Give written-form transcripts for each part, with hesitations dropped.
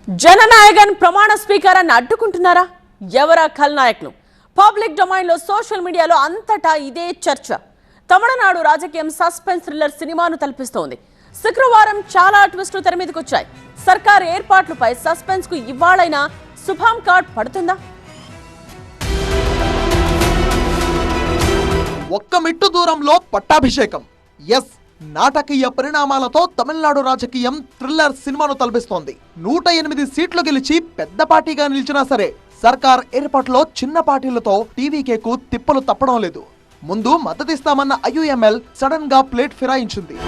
జననాయగన్ ప్రమాణ స్వీకారాన్ని అడ్డుకుంటున్నారా? ఎవరా ఖల్నాయకులు? Public domain లో సోషల్ మీడియాలో అంతటా ఇదే చర్చ. తమిళనాడు రాజకీయం సస్పెన్స్ థ్రిల్లర్ సినిమాను తలపిస్తోంది. శుక్రవారం చాలా ట్విస్టులు తెర మీదకి వచ్చాయి. సర్కార్ ఏర్పాట్లపై సస్పెన్స్ కు ఇవాళైనా శుభం కార్డ్ పడుతుందా? ఒక్క మిట్టు దూరంలో పట్టాభిషేకం. ఎస్, నాటకీయ పరిణామాలతో తమిళనాడు రాజకీయం థ్రిల్లర్ సినిమాను తలపిస్తోంది. 108 సీట్లు గెలిచి పెద్ద పార్టీగా నిలిచినా సరే సర్కార్ ఏర్పాటులో చిన్న పార్టీలతో టీవీకేకు తిప్పలు తప్పడం లేదు. ముందు మద్దతిస్తామన్న ఐయుఎంఎల్ సడన్ గా ప్లేట్ ఫిరాయించింది.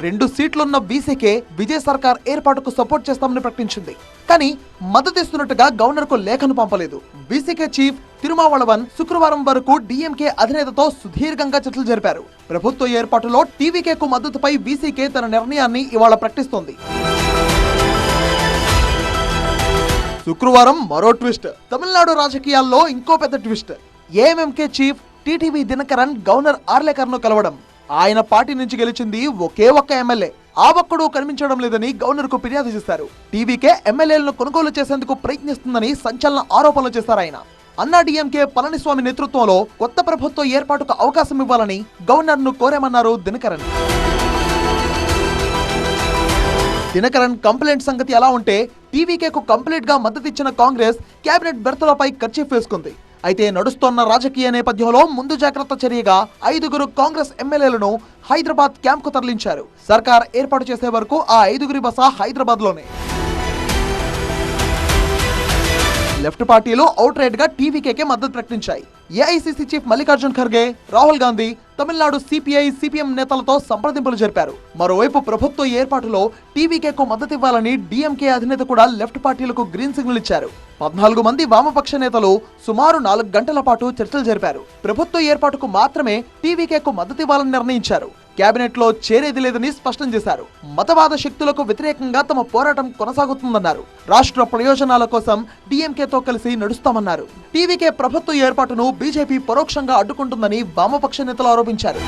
2 సీట్లున్న వీసీకే విజయ్ సర్కార్ ఏర్పాటుకు సపోర్ట్ చేస్తామని ప్రకటించింది. కానీ మద్దతిస్తున్నట్టుగా గవర్నర్ కు లేఖను పంపలేదు. వీసీకే చీఫ్ తిరుమావళవన్ శుక్రవారం వరకు డీఎంకే అధినేతతో సుదీర్ఘంగా చర్చలు జరిపారు. ప్రభుత్వ ఏర్పాటులో టీవీకేకు మద్దతుపై వీసీకే తన నిర్ణయాన్ని ఇవాళ ప్రకటిస్తోంది. శుక్రవారం మరో ట్విస్ట్. తమిళనాడు రాజకీయాల్లో ఇంకో పెద్ద twist. AMMK chief TTV Dhinakaran governor Arlekar ను కలవడం. ఆయన పార్టీ నుంచి గెలిచింది ఒకే ఒక్క ఎమ్మెల్యే. ఆ ఒక్కడు కనిపించడం లేదని గవర్నర్ కు ఫిర్యాదు చేశారు. టీవీకే ఎమ్మెల్యేలను కొనుగోలు చేసేందుకు ప్రయత్నిస్తుందని సంచలన ఆరోపణలు చేశారు ఆయన. అన్నా డీఎంకే పళనిస్వామి నేతృత్వంలో కొత్త ప్రభుత్వ ఏర్పాటుకు అవకాశం ఇవ్వాలని గవర్నర్ ను కోరామన్నారు దినకరన్. దినకరన్ కంప్లైంట్ సంగతి ఎలా ఉంటే, టీవీకేకు కంప్లీట్ గా మద్దతిచ్చిన కాంగ్రెస్ కేబినెట్ బెర్తలపై కర్చీఫ్ వేసుకుంది. అయితే నడుస్తోన్న రాజకీయ నేపథ్యంలో ముందు జాగ్రత్త చర్యగా 5 కాంగ్రెస్ ఎమ్మెల్యేలను హైదరాబాద్ క్యాంప్ కు తరలించారు. సర్కార్ ఏర్పాటు చేసే వరకు ఆ 5 బస హైదరాబాద్ లోనే. లెఫ్ట్ పార్టీలు అవుట్ రైట్ గా టీవీకేకే మద్దతు ప్రకటించాయి. AICC chief Mallikarjun Kharge, Rahul Gandhi Tamil Nadu CPI CPM నేతలతో సంప్రదింపులు జరిపారు. మరోవైపు ప్రభుత్వ ఏర్పాటులో టీవీకేకు మద్దతివ్వాలని డీఎంకే అధినేత కూడా లెఫ్ట్ పార్టీలకు గ్రీన్ సిగ్నల్ ఇచ్చారు. 14 మంది వామపక్ష నేతలు సుమారు 4 గంటల పాటు చర్చలు జరిపారు. ప్రభుత్వ ఏర్పాటుకు మాత్రమే టీవీకేకు మద్దతివ్వాలని నిర్ణయించారు. కేబినెట్ లో చేరేది లేదని స్పష్టం చేశారు. మతవాద శక్తులకు వ్యతిరేకంగా తమ పోరాటం కొనసాగుతుందన్నారు. రాష్ట్ర ప్రయోజనాల కోసం డీఎంకేతో కలిసి నడుస్తామన్నారు. టీవీకే ప్రభుత్వ ఏర్పాటును బీజేపీ పరోక్షంగా అడ్డుకుంటుందని వామపక్ష నేతలు ఆరోపించారు.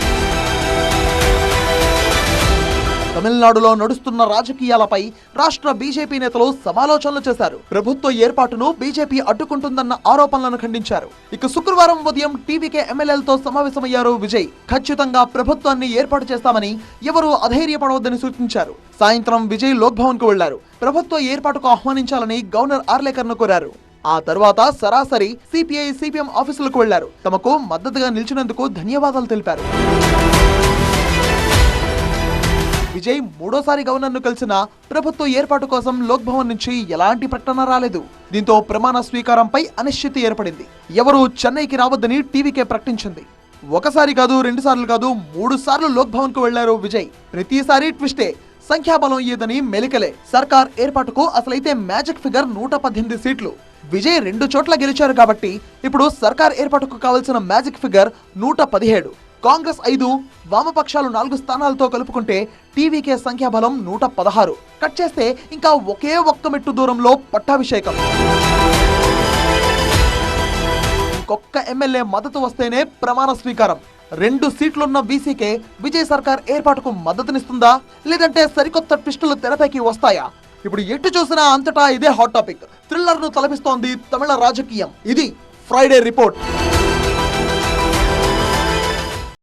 తమిళనాడులో నడుస్తున్న రాజకీయాలపై రాష్ట్ర బీజేపీ నేతలు సమాలోచనలు చేశారు. ప్రభుత్వ ఏర్పాటును బీజేపీ అడ్డుకుంటుందన్న ఆరోపణలను ఖండించారు. ఇక శుక్రవారం ఉదయం టీవీకే ఎమ్మెల్యేలతో సమావేశమయ్యారు విజయ్. ఖచ్చితంగా ప్రభుత్వాన్ని ఏర్పాటు చేస్తామని, ఎవరూ అధైర్యపడవద్దని సూచించారు. సాయంత్రం విజయ్ లోక్ భవన్ కు వెళ్లారు. ప్రభుత్వ ఏర్పాటుకు ఆహ్వానించాలని గవర్నర్ ఆర్లేకర్ ను కోరారు. ఆ తర్వాత సరాసరి సిపిఐ సిపిఎం ఆఫీసులకు వెళ్లారు. తమకు మద్దతుగా నిలిచినందుకు ధన్యవాదాలు తెలిపారు. విజయ్ మూడోసారి గవర్నర్ ను కలిసిన ప్రభుత్వ ఏర్పాటు కోసం లోక్ భవన్ నుంచి ఎలాంటి ప్రకటన రాలేదు. దీంతో ప్రమాణ స్వీకారంపై అనిశ్చితి ఏర్పడింది. ఎవరూ చెన్నైకి రావద్దని టీవీకే ప్రకటించింది. ఒకసారి కాదు, 2 సార్లు కాదు, 3 సార్లు లోక్ భవన్ కు వెళ్లారు విజయ్. ప్రతిసారి ట్విస్టే. సంఖ్యాబలం ఏదని మెలికలే. సర్కార్ ఏర్పాటుకు అసలైతే మ్యాజిక్ ఫిగర్ 118 సీట్లు. విజయ్ 2 చోట్ల గెలిచారు కాబట్టి ఇప్పుడు సర్కార్ ఏర్పాటుకు కావలసిన మ్యాజిక్ ఫిగర్ 117. కాంగ్రెస్ 5, వామపక్షాలు 4 స్థానాలతో కలుపుకుంటే టీవీకే సంఖ్యాబలం 116. కట్ చేస్తే ఇంకా ఒకే ఒక్క మెట్టు దూరంలో పట్టాభిషేకం. ఇంకొక్క ఎమ్మెల్యే మద్దతు వస్తేనే ప్రమాణ స్వీకారం. 2 సీట్లున్న వీసీకే విజయ్ సర్కార్ ఏర్పాటుకు మద్దతునిస్తుందా, లేదంటే సరికొత్త ట్విస్టులు తెరపైకి వస్తాయా? ఇప్పుడు ఎటు చూసినా అంతటా ఇదే హాట్ టాపిక్. థ్రిల్లర్ ను తలపిస్తోంది తమిళ రాజకీయం. ఇది ఫ్రైడే రిపోర్ట్.